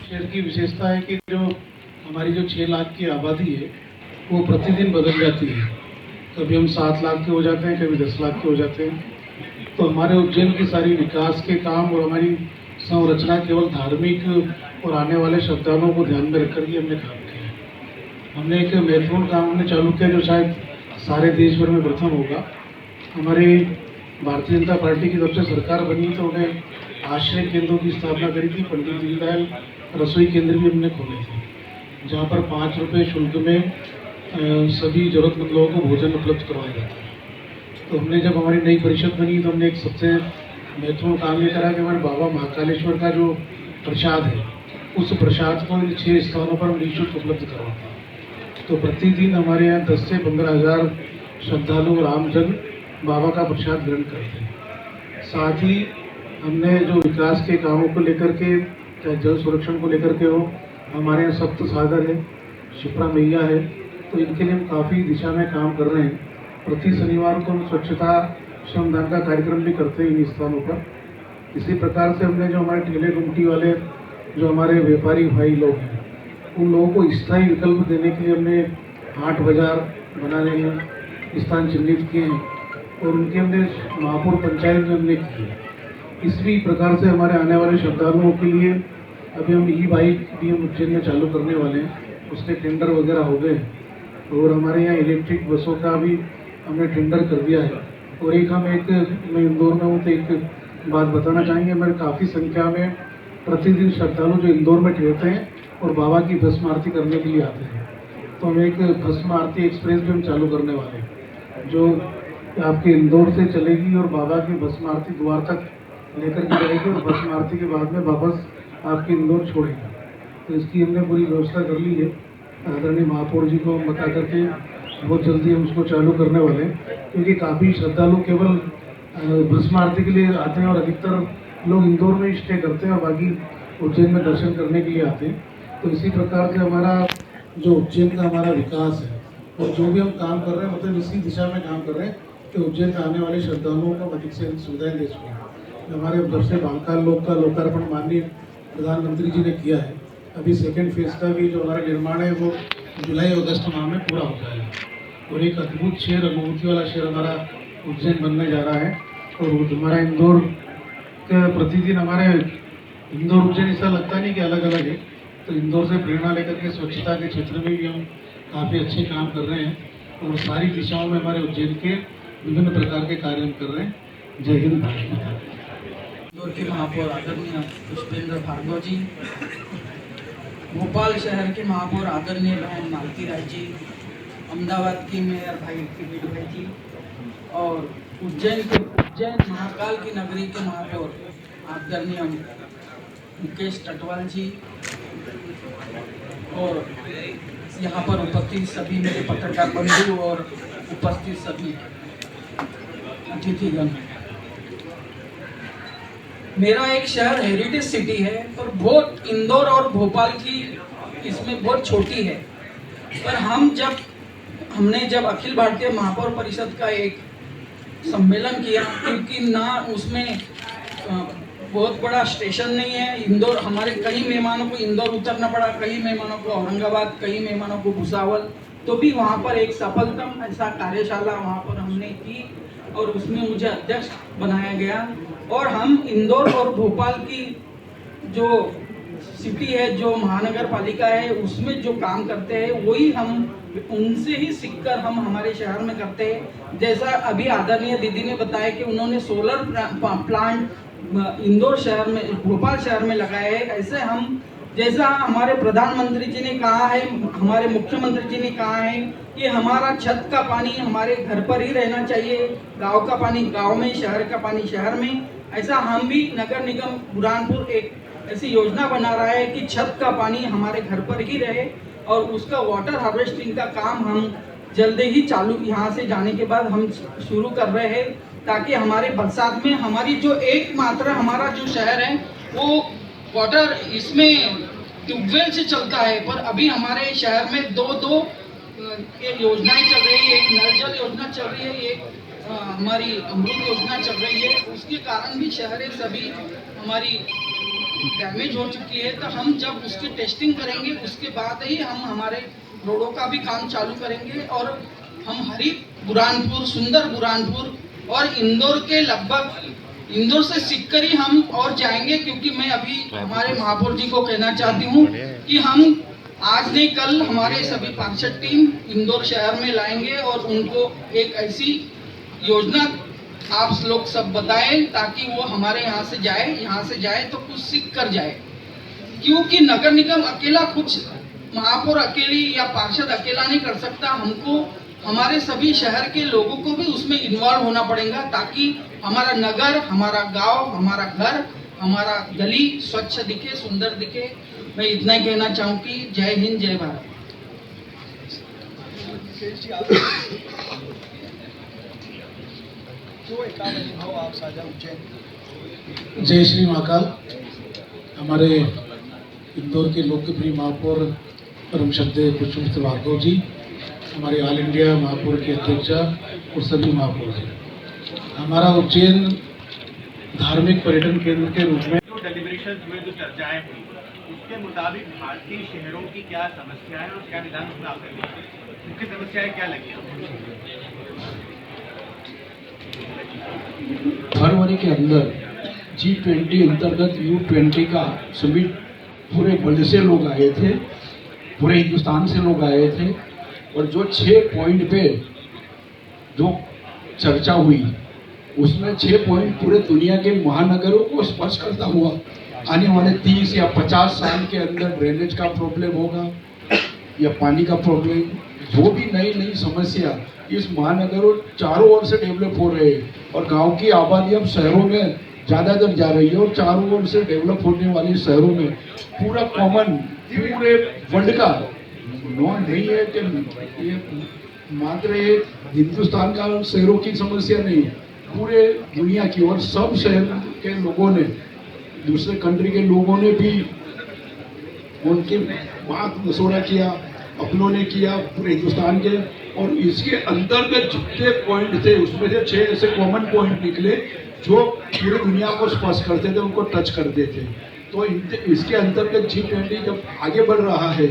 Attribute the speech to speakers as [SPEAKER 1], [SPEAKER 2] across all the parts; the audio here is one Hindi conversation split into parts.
[SPEAKER 1] शहर की विशेषता है कि जो हमारी जो 6 लाख की आबादी है वो प्रतिदिन बदल जाती है। कभी हम 7 लाख के हो जाते हैं, कभी 10 लाख के हो जाते हैं। तो हमारे उज्जैन की सारी विकास के काम और हमारी संरचना केवल धार्मिक और आने वाले श्रद्धालुओं को ध्यान में रखकर ही हमने काम किया है। हमने एक महत्वपूर्ण काम हमने चालू किया जो शायद सारे देश भर में प्रथम होगा। हमारी भारतीय जनता पार्टी की जब से सरकार बनी तो उन्हें आश्रय केंद्रों की स्थापना करी थी। पंडित दीनदयाल रसोई केंद्र भी हमने खोले थे, जहाँ पर 5 रुपये शुल्क में सभी जरूरतमंद लोगों को भोजन उपलब्ध करवाया जाता है। तो हमने जब हमारी नई परिषद बनी तो हमने एक सबसे महत्वपूर्ण काम ये करा कि हमारे बाबा महाकालेश्वर का जो प्रसाद है उस प्रसाद को इन 6 स्थानों पर निःशुल्क उपलब्ध करवाते हैं। तो प्रतिदिन हमारे यहाँ 10 से 15 हज़ार श्रद्धालु और आमजन बाबा का प्रसाद ग्रहण करते हैं। साथ ही हमने जो विकास के कामों को लेकर के, चाहे जल संरक्षण को लेकर के हो, हमारे यहाँ सप्त सागर है, शिप्रा मैया है, तो इनके लिए हम काफ़ी दिशा में काम कर रहे हैं। प्रति शनिवार को हम स्वच्छता श्रमदान का कार्यक्रम भी करते हैं इन स्थानों पर। इसी प्रकार से हमने जो हमारे ठेले गुमटी वाले जो हमारे व्यापारी भाई लोग हैं उन लोगों को स्थायी विकल्प देने के लिए हमने 8 बाजार बनाने हैं स्थान चिन्हित किए हैं और उनके हमने महापौर पंचायत में हमने की है। इसी प्रकार से हमारे आने वाले श्रद्धालुओं के लिए अभी हम ई-बाइक भी हम उज्जैन में चालू करने वाले हैं, उसके टेंडर वगैरह हो गए और हमारे यहाँ इलेक्ट्रिक बसों का भी हमने टेंडर कर दिया है। और एक मैं इंदौर में हूँ तो एक बात बताना चाहेंगे, हमारे काफ़ी संख्या में प्रतिदिन श्रद्धालु जो इंदौर में ठहरते हैं और बाबा की भस्म आरती करने के लिए आते हैं। तो हम एक भस्म आरती एक्सप्रेस भी हम चालू करने वाले हैं जो आपके इंदौर से चलेगी और बाबा की भस्म आरती द्वार तक लेकर के जाएगी और भस्म आरती के बाद में वापस आपके इंदौर छोड़ेगी। तो इसकी हमने पूरी व्यवस्था कर ली है। आदरणीय महापौर जी को बता करके बहुत जल्दी हम उसको चालू करने वाले हैं, क्योंकि काफ़ी श्रद्धालु केवल भस्म आरती के लिए आते हैं और अधिकतर लोग इंदौर में स्टे करते हैं और बाकी उज्जैन में दर्शन करने के लिए आते हैं। तो इसी प्रकार से हमारा जो उज्जैन का हमारा विकास है और जो भी हम काम कर रहे हैं मतलब इसी दिशा में काम कर रहे हैं कि उज्जैन में आने वाले श्रद्धालुओं को अधिक से अधिक सुविधाएं दे सकें। हमारे जब से बांकाल लोक का लोकार्पण माननीय प्रधानमंत्री जी ने किया है, अभी सेकेंड फेज का भी जो हमारा निर्माण है वो जुलाई अगस्त माह में पूरा हो जाएगा और एक अद्भुत शहर, अनुभूति वाला शहर हमारा उज्जैन बनने जा रहा है। और हमारा इंदौर के प्रतिदिन हमारे इंदौर उज्जैन ऐसा लगता नहीं कि अलग अलग है, तो इंदौर से प्रेरणा लेकर के स्वच्छता के क्षेत्र में भी हम काफ़ी अच्छे काम कर रहे हैं और सारी दिशाओं में हमारे उज्जैन के विभिन्न प्रकार के कार्य हम कर रहे हैं। जय हिंद।
[SPEAKER 2] इंदौर के महापौर आदरणीय पुष्पेंद्र भार्गव जी, भोपाल शहर के महापौर आदरणीय बहन मालती राय जी, अहमदाबाद की मेयर भाई किरीट भाई जी और उज्जैन महाकाल की नगरी के महापौर आदरणीय मुकेश टटवाल जी और यहाँ पर उपस्थित सभी मेरे पत्रकार बंधु और उपस्थित सभी अतिथिगण। मेरा एक शहर हेरिटेज सिटी है पर बहुत इंदौर और भोपाल की इसमें बहुत छोटी है, पर हमने जब अखिल भारतीय महापौर परिषद का एक सम्मेलन किया, क्योंकि ना उसमें बहुत बड़ा स्टेशन नहीं है, इंदौर हमारे कई मेहमानों को इंदौर उतरना पड़ा, कई मेहमानों को औरंगाबाद, कई मेहमानों को भुसावल, तो भी वहाँ पर एक सफलतम ऐसा कार्यशाला वहाँ पर हमने की और उसमें मुझे अध्यक्ष बनाया गया। और हम इंदौर और भोपाल की जो सिटी है, जो महानगर पालिका है, उसमें जो काम करते हैं वही हम उनसे ही सीखकर हम हमारे शहर में करते हैं। जैसा अभी आदरणीय दीदी ने बताया कि उन्होंने सोलर प्लांट इंदौर शहर में, भोपाल शहर में लगाए हैं, ऐसे हम जैसा हमारे प्रधानमंत्री जी ने कहा है, हमारे मुख्यमंत्री जी ने कहा है कि हमारा छत का पानी हमारे घर पर ही रहना चाहिए, गांव का पानी गांव में, शहर का पानी शहर में, ऐसा हम भी नगर निगम बुरहानपुर एक ऐसी योजना बना रहा है कि छत का पानी हमारे घर पर ही रहे और उसका वाटर हार्वेस्टिंग का काम हम जल्दी ही चालू यहाँ से जाने के बाद हम शुरू कर रहे हैं, ताकि हमारे बरसात में हमारी जो एकमात्र हमारा जो शहर है वो वाटर इसमें ट्यूबवेल से चलता है, पर अभी हमारे शहर में दो योजनाएं चल रही है, एक नल जल योजना चल रही है, एक हमारी अमृत योजना चल रही है। उसके कारण भी शहर सभी हमारी डैमेज हो चुकी है, तो हम जब उसकी टेस्टिंग करेंगे उसके बाद ही हम हमारे रोडों का भी काम चालू करेंगे। और हम हरित बुरहानपुर, सुंदर बुरहानपुर और इंदौर के लगभग, इंदौर से सीखकर ही हम और जाएंगे, क्योंकि मैं अभी हमारे महापौर जी को कहना चाहती हूँ कि हम आज नहीं कल हमारे सभी पार्षद टीम इंदौर शहर में लाएंगे और उनको एक ऐसी योजना आप लोग सब बताएं ताकि वो हमारे यहाँ से जाए तो कुछ सीख कर जाए। क्योंकि नगर निगम अकेला कुछ, महापौर अकेली या पार्षद अकेला नहीं कर सकता, हमको हमारे सभी शहर के लोगों को भी उसमें इन्वॉल्व होना पड़ेगा, ताकि हमारा नगर, हमारा गांव, हमारा घर, हमारा गली स्वच्छ दिखे, सुंदर दिखे। मैं इतना ही कहना चाहूँगी। जय हिंद, जय भारत।
[SPEAKER 1] जय श्री महाकाल। हमारे इंदौर के लोकप्रिय महापौर परम श्रद्धेय पुष्पवंत भार्गव जी, हमारे ऑल इंडिया महापौर के अध्यक्षा और सभी महापौर जी, हमारा उज्जैन धार्मिक पर्यटन केंद्र के रूप में
[SPEAKER 3] जो डेलिब्रेशन हुए, जो चर्चाएं हुई, उसके मुताबिक भारतीय शहरों की क्या समस्या है और क्या निदान उसमें आपने मुख्य समस्याएं क्या लगी?
[SPEAKER 4] फरवरी के अंदर G20 अंतर्गत U20 का समिट पूरे वर्ल्ड से लोग आए थे, पूरे हिंदुस्तान से लोग आए थे, और जो 6 पॉइंट पे जो चर्चा हुई उसमें 6 पॉइंट पूरे दुनिया के महानगरों को स्पर्श करता हुआ आने वाले 30 या 50 साल के अंदर ड्रेनेज का प्रॉब्लम होगा या पानी का प्रॉब्लम, जो भी नई नई समस्या इस महानगरों चारों ओर से डेवलप हो रहे हैं और गांव की आबादी अब शहरों में ज़्यादातर जा रही है और चारों ओर से डेवलप होने वाले शहरों में पूरा कॉमन पूरे वर्ल्ड का नॉन नहीं है कि ये मात्र ये हिंदुस्तान का शहरों की समस्या नहीं, पूरे दुनिया की, और सब शहर के लोगों ने, दूसरे कंट्री के लोगों ने भी उनके बात मशवरा किया, अपनों ने किया पूरे हिंदुस्तान के, और इसके अंतर्गत जितने पॉइंट थे उसमें से 6 ऐसे कॉमन पॉइंट निकले जो पूरी दुनिया को स्पर्श करते थे, उनको टच करते थे। तो इसके अंतर्गत G20 जब आगे बढ़ रहा है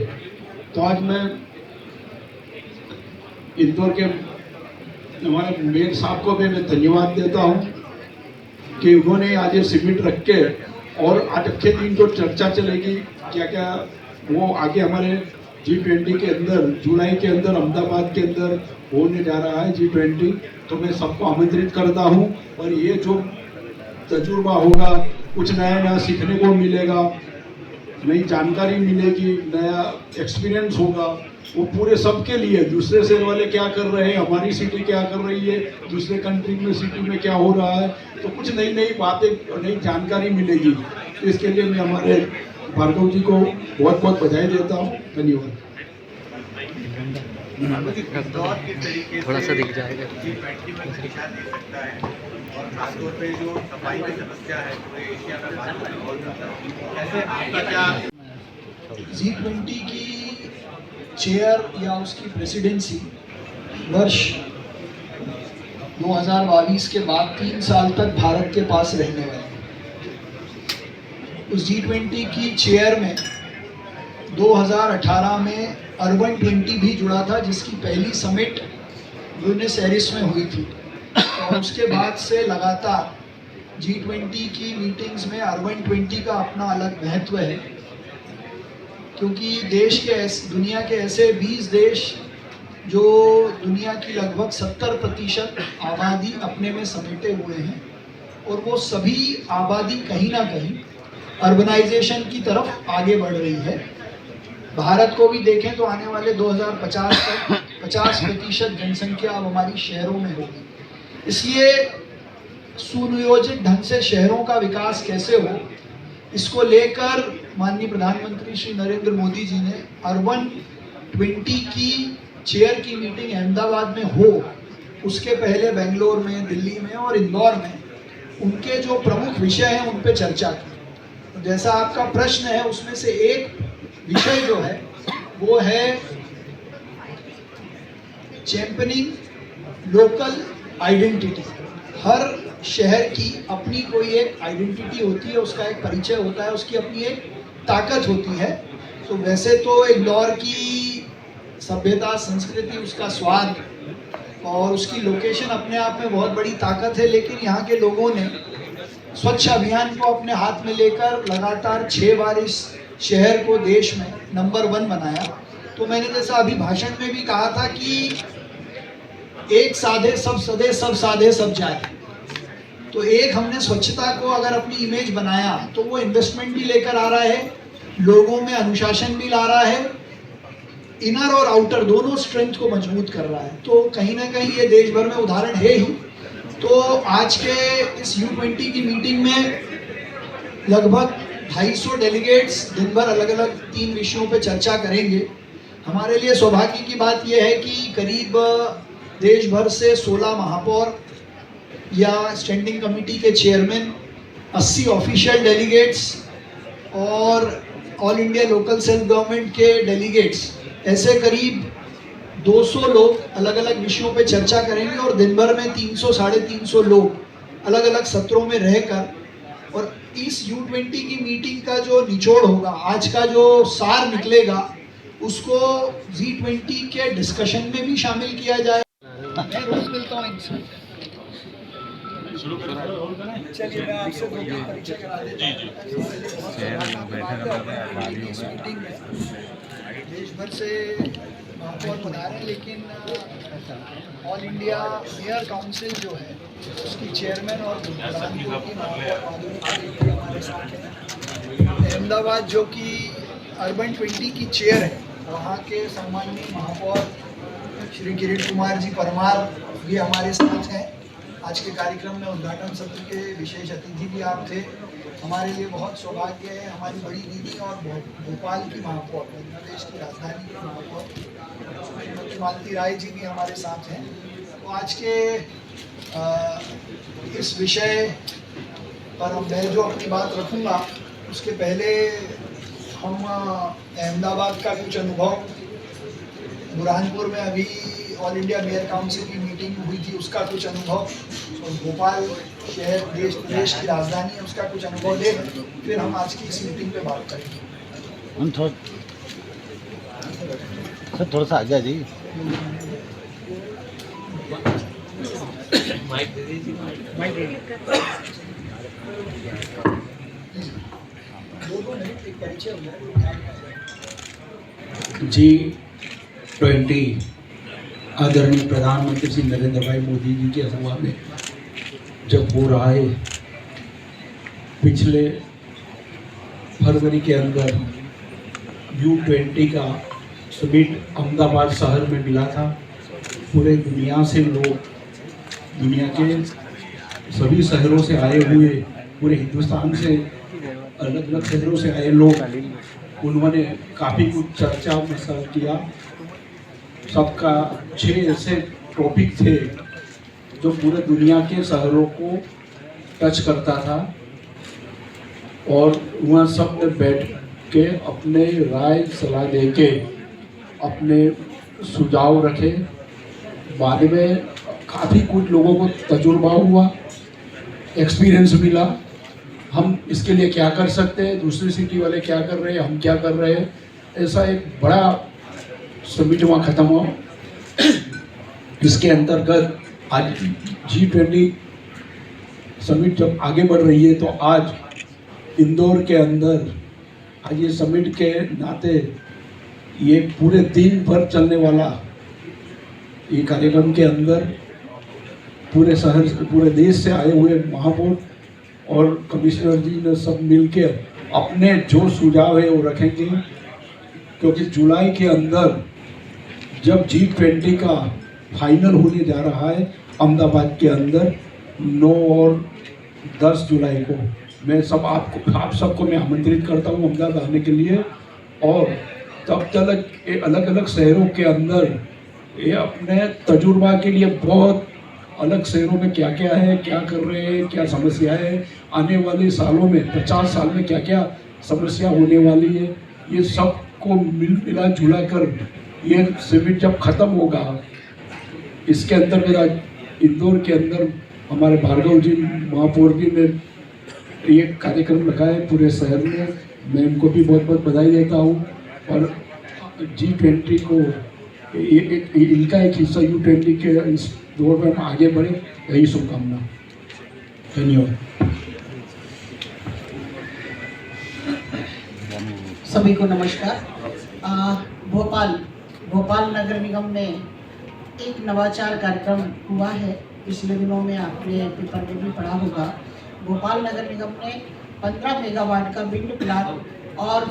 [SPEAKER 4] तो आज मैं इंदौर के हमारे मेयर साहब को भी मैं धन्यवाद देता हूँ कि उन्होंने आज ये समिट रख के, और आज के दिन जो चर्चा चलेगी क्या क्या वो आगे हमारे G20 के अंदर जुलाई के अंदर अहमदाबाद के अंदर होने जा रहा है G20, तो मैं सबको आमंत्रित करता हूँ। और ये जो तजुर्बा होगा, कुछ नया नया सीखने को मिलेगा, नई जानकारी मिलेगी, नया एक्सपीरियंस होगा, वो पूरे सबके लिए, दूसरे शहर वाले क्या कर रहे हैं, हमारी सिटी क्या कर रही है, दूसरे कंट्री में सिटी में क्या हो रहा है, तो कुछ नई नई बातें, नई जानकारी मिलेगी। तो इसके लिए मैं हमारे भार्गव जी को बहुत बहुत बधाई देता हूँ। धन्यवाद।
[SPEAKER 5] थोड़ा सा दिख जाएगा।
[SPEAKER 3] G20 में दिशा दे सकता है, और खासतौर पे जो सफाई की समस्या है पूरे एशिया में भारत में बहुत ज़्यादा, ऐसे आपका क्या?
[SPEAKER 6] G20 की चेयर या उसकी प्रेसिडेंसी वर्ष 2022 के बाद 3 साल तक भारत के पास रहने वाली है। उस G20 की चेयर में 2018 में अर्बन 20 भी जुड़ा था, जिसकी पहली समिट ब्यूनस एयर्स में हुई थी, और उसके बाद से लगातार G20 की मीटिंग्स में अर्बन 20 का अपना अलग महत्व है, क्योंकि देश के दुनिया के ऐसे 20 देश जो दुनिया की लगभग 70% आबादी अपने में समेटे हुए हैं, और वो सभी आबादी कहीं ना कहीं अर्बनाइजेशन की तरफ आगे बढ़ रही है। भारत को भी देखें तो आने वाले 2050 तक 50% जनसंख्या अब हमारी शहरों में होगी। इसलिए सुनियोजित ढंग से शहरों का विकास कैसे हो, इसको लेकर माननीय प्रधानमंत्री श्री नरेंद्र मोदी जी ने अर्बन 20 की चेयर की मीटिंग अहमदाबाद में हो, उसके पहले बेंगलोर में, दिल्ली में और इंदौर में उनके जो प्रमुख विषय हैं उन पे चर्चा की। तो जैसा आपका प्रश्न है, उसमें से एक विषय जो है वो है चैंपियनिंग लोकल आइडेंटिटी, हर शहर की अपनी कोई एक आइडेंटिटी होती है, उसका एक परिचय होता है, उसकी अपनी एक ताकत होती है। तो वैसे तो इंदौर की सभ्यता, संस्कृति, उसका स्वाद और उसकी लोकेशन अपने आप में बहुत बड़ी ताकत है, लेकिन यहाँ के लोगों ने स्वच्छ अभियान को अपने हाथ में लेकर लगातार 6 बार इस शहर को देश में नंबर 1 बनाया। तो मैंने जैसा अभी भाषण में भी कहा था कि एक साधे सब सदे, सब साधे सब जाए। तो एक हमने स्वच्छता को अगर अपनी इमेज बनाया तो वो इन्वेस्टमेंट भी लेकर आ रहा है, लोगों में अनुशासन भी ला रहा है, इनर और आउटर दोनों स्ट्रेंथ को मजबूत कर रहा है। तो कहीं ना कहीं ये देश भर में उदाहरण है ही। तो आज के इस U20 की मीटिंग में लगभग 250 डेलीगेट्स दिन भर अलग अलग 3 विषयों पे चर्चा करेंगे। हमारे लिए सौभाग्य की बात यह है कि करीब देश भर से 16 महापौर या स्टैंडिंग कमेटी के चेयरमैन, 80 ऑफिशियल डेलीगेट्स और all India local self government के डेलीगेट्स, ऐसे करीब 200 लोग अलग अलग विषयों पे चर्चा करेंगे और दिन भर में 300 साढ़े 300 लोग अलग अलग सत्रों में रहकर, और इस U20 की मीटिंग का जो निचोड़ होगा, आज का जो सार निकलेगा, उसको G20 के डिस्कशन में भी शामिल किया जाए। मैं रोज मिलता हूँ इनसे। चलिए मैं आपसे दो मिनट परिचय करा देता हूँ। इस मीटिंग में देश भर से महापौर बना रहे हैं, लेकिन ऑल इंडिया मेयर काउंसिल जो है उसकी चेयरमैन और प्रधान जो कि महापौर माधुरी पाटिल हमारे साथ हैं। अहमदाबाद जो कि अर्बन 20 की चेयर है, वहाँ के सम्माननीय महापौर श्री किरीट कुमार जी परमार भी हमारे साथ हैं। आज के कार्यक्रम में उद्घाटन सत्र के विशेष अतिथि भी आप थे। हमारे लिए बहुत सौभाग्य है, हमारी बड़ी दीदी और भोपाल की महापौर, मध्य प्रदेश की राजधानी की महापौर मालती राय जी भी हमारे साथ हैं। तो आज के इस विषय पर मैं जो अपनी बात रखूँगा, उसके पहले हम अहमदाबाद का कुछ अनुभव, बुरहानपुर में अभी ऑल इंडिया मेयर काउंसिल की मीटिंग हुई थी, उसका कुछ अनुभव, और भोपाल शहर देश की राजधानी है, उसका कुछ अनुभव ले, फिर हम आज की इस मीटिंग पे बात करेंगे।
[SPEAKER 7] हम थोड़ा सा आगे आ जाइए।
[SPEAKER 4] G20 आदरणीय प्रधानमंत्री श्री नरेंद्र भाई मोदी जी की अगुवा में जब हो रहा है, पिछले फरवरी के अंदर U20 का समिट अहमदाबाद शहर में मिला था। पूरे दुनिया से लोग, दुनिया के सभी शहरों से आए हुए, पूरे हिंदुस्तान से अलग अलग शहरों से आए लोग, उन्होंने काफ़ी कुछ चर्चा मसला किया। सबका 6 ऐसे टॉपिक थे जो पूरे दुनिया के शहरों को टच करता था, और वहाँ सब ने बैठ के अपने राय सलाह दे के अपने सुझाव रखे। बाद में काफ़ी कुछ लोगों को तजुर्बा हुआ, एक्सपीरियंस मिला, हम इसके लिए क्या कर सकते हैं, दूसरी सिटी वाले क्या कर रहे हैं, हम क्या कर रहे हैं। ऐसा एक बड़ा समिट वहाँ ख़त्म हुआ। इसके अंतर्गत आज G20 समिट जब आगे बढ़ रही है, तो आज इंदौर के अंदर आज ये समिट के नाते ये पूरे दिन भर चलने वाला ये कार्यक्रम के अंदर पूरे शहर, पूरे देश से आए हुए महापौर और कमिश्नर जी ने सब मिलके अपने जो सुझाव है वो रखेंगे, क्योंकि जुलाई के अंदर जब G20 का फाइनल होने जा रहा है अहमदाबाद के अंदर 9 और 10 जुलाई को, मैं आप सबको मैं आमंत्रित करता हूँ अहमदाबाद आने के लिए। और तब तक अलग अलग शहरों के अंदर ये अपने तजुर्बा के लिए बहुत अलग शहरों में क्या क्या है, क्या कर रहे हैं, क्या समस्या है, आने वाले सालों में 50 साल में क्या क्या समस्या होने वाली है, ये सब को मिला जुला कर ये समिट जब ख़त्म होगा, इसके अंतर्गत आज इंदौर के अंदर हमारे भार्गव जी महापौर जी ने ये कार्यक्रम रखा है पूरे शहर में, मैं इनको भी बहुत बहुत बधाई देता हूँ। और G20 को इनका एक हिस्सा U20 के इस दौर में हम आगे बढ़े, यही शुभकामना। धन्यवाद।
[SPEAKER 7] सभी को नमस्कार। भोपाल नगर निगम में एक नवाचार कार्यक्रम हुआ है। पिछले दिनों में आपने पेपर में भी पढ़ा होगा। भोपाल नगर निगम ने 15 मेगावाट का विंड प्लांट और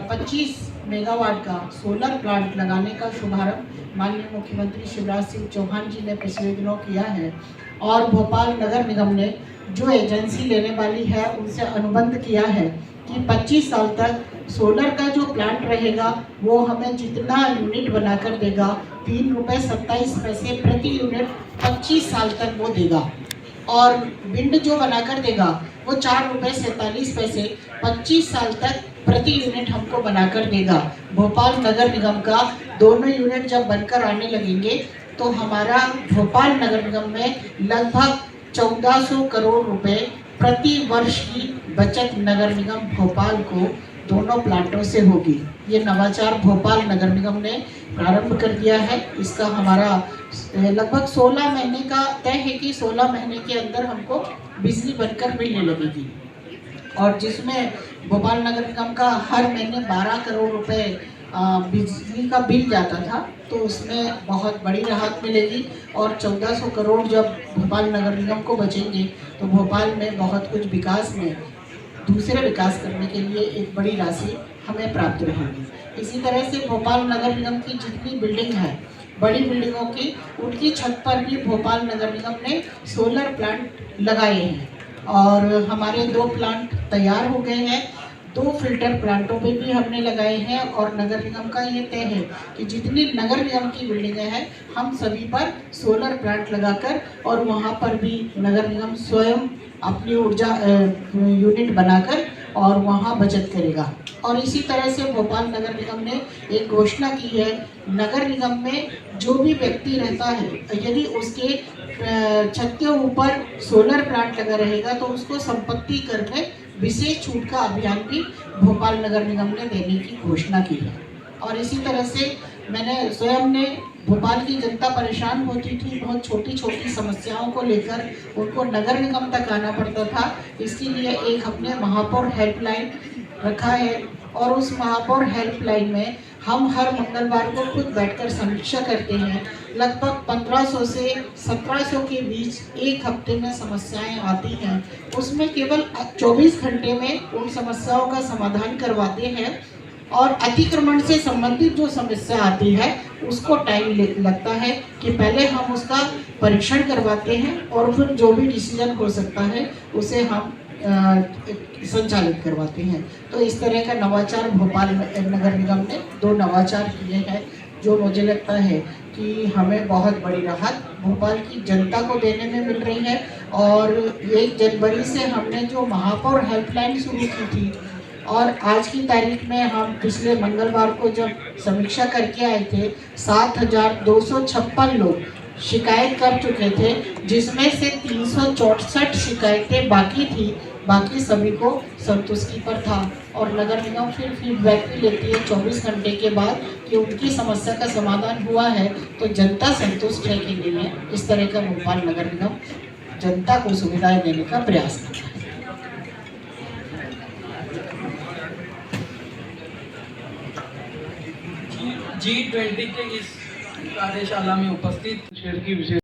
[SPEAKER 7] 25 मेगावाट का सोलर प्लांट लगाने का शुभारंभ माननीय मुख्यमंत्री शिवराज सिंह चौहान जी ने पिछले दिनों किया है। और भोपाल नगर निगम ने जो एजेंसी लेने वाली है उनसे अनुबंध किया है कि 25 साल तक सोलर का जो प्लांट रहेगा वो हमें जितना यूनिट बनाकर देगा, ₹3.27 प्रति यूनिट 25 साल तक वो देगा। और विंड जो बनाकर देगा वो ₹4.47 25 साल तक प्रति यूनिट हमको बनाकर देगा। भोपाल नगर निगम का दोनों यूनिट जब बनकर आने लगेंगे तो हमारा भोपाल नगर निगम में लगभग 1400 करोड़ रुपए प्रति वर्ष की बचत नगर निगम भोपाल को दोनों प्लांटों से होगी। ये नवाचार भोपाल नगर निगम ने प्रारंभ कर दिया है। इसका हमारा लगभग 16 महीने का तय है कि 16 महीने के अंदर हमको बिजली बनकर मिलने लगेगी। और जिसमें भोपाल नगर निगम का हर महीने 12 करोड़ रुपए बिजली का बिल जाता था, तो उसमें बहुत बड़ी राहत मिलेगी। और 1400 करोड़ जब भोपाल नगर निगम को बचेंगे तो भोपाल में बहुत कुछ विकास में दूसरे विकास करने के लिए एक बड़ी राशि हमें प्राप्त रहेगी। इसी तरह से भोपाल नगर निगम की जितनी बिल्डिंग है, बड़ी बिल्डिंगों की, उनकी छत पर भी भोपाल नगर निगम ने सोलर प्लांट लगाए हैं। और हमारे 2 प्लांट तैयार हो गए हैं। 2 फिल्टर प्लांटों पे भी हमने लगाए हैं। और नगर निगम का ये तय है कि जितनी नगर निगम की बिल्डिंगें हैं हम सभी पर सोलर प्लांट लगाकर और वहाँ पर भी नगर निगम स्वयं अपनी ऊर्जा यूनिट बनाकर और वहाँ बचत करेगा। और इसी तरह से भोपाल नगर निगम ने एक घोषणा की है, नगर निगम में जो भी व्यक्ति रहता है यदि उसके छत के ऊपर सोलर प्लांट लगा रहेगा तो उसको संपत्ति कर में विशेष छूट का अभियान भी भोपाल नगर निगम ने देने की घोषणा की है। और इसी तरह से मैंने स्वयं ने भोपाल की जनता परेशान होती थी, बहुत छोटी छोटी समस्याओं को लेकर उनको नगर निगम तक आना पड़ता था। इसके लिए एक हमने महापौर हेल्पलाइन रखा है। और उस महापौर हेल्पलाइन में हम हर मंगलवार को खुद बैठकर समीक्षा करते हैं। लगभग 1500 से 1700 के बीच एक हफ्ते में समस्याएं आती हैं। उसमें केवल 24 घंटे में उन समस्याओं का समाधान करवाते हैं। और अतिक्रमण से संबंधित जो समस्या आती है उसको टाइम लगता है कि पहले हम उसका परीक्षण करवाते हैं और फिर जो भी डिसीजन हो सकता है उसे हम संचालित करवाते हैं। तो इस तरह का नवाचार भोपाल नगर निगम ने 2 नवाचार किए हैं जो मुझे लगता है कि हमें बहुत बड़ी राहत भोपाल की जनता को देने में मिल रही है। और 1 जनवरी से हमने जो महापौर हेल्पलाइन शुरू की थी और आज की तारीख में हम पिछले मंगलवार को जब समीक्षा करके आए थे 7256 लोग शिकायत कर चुके थे, जिसमें से 364 शिकायतें बाकी थी। बाकी सभी को संतुष्टि पर था। और नगर निगम फिर फीडबैक भी लेती है 24 घंटे के बाद कि उनकी समस्या का समाधान हुआ है तो जनता संतुष्ट है कि नहीं है। इस तरह का भोपाल नगर निगम जनता को सुविधाएं देने का प्रयास करता है।
[SPEAKER 2] G20 के इस कार्यशाला में उपस्थित
[SPEAKER 1] शहर की विशेष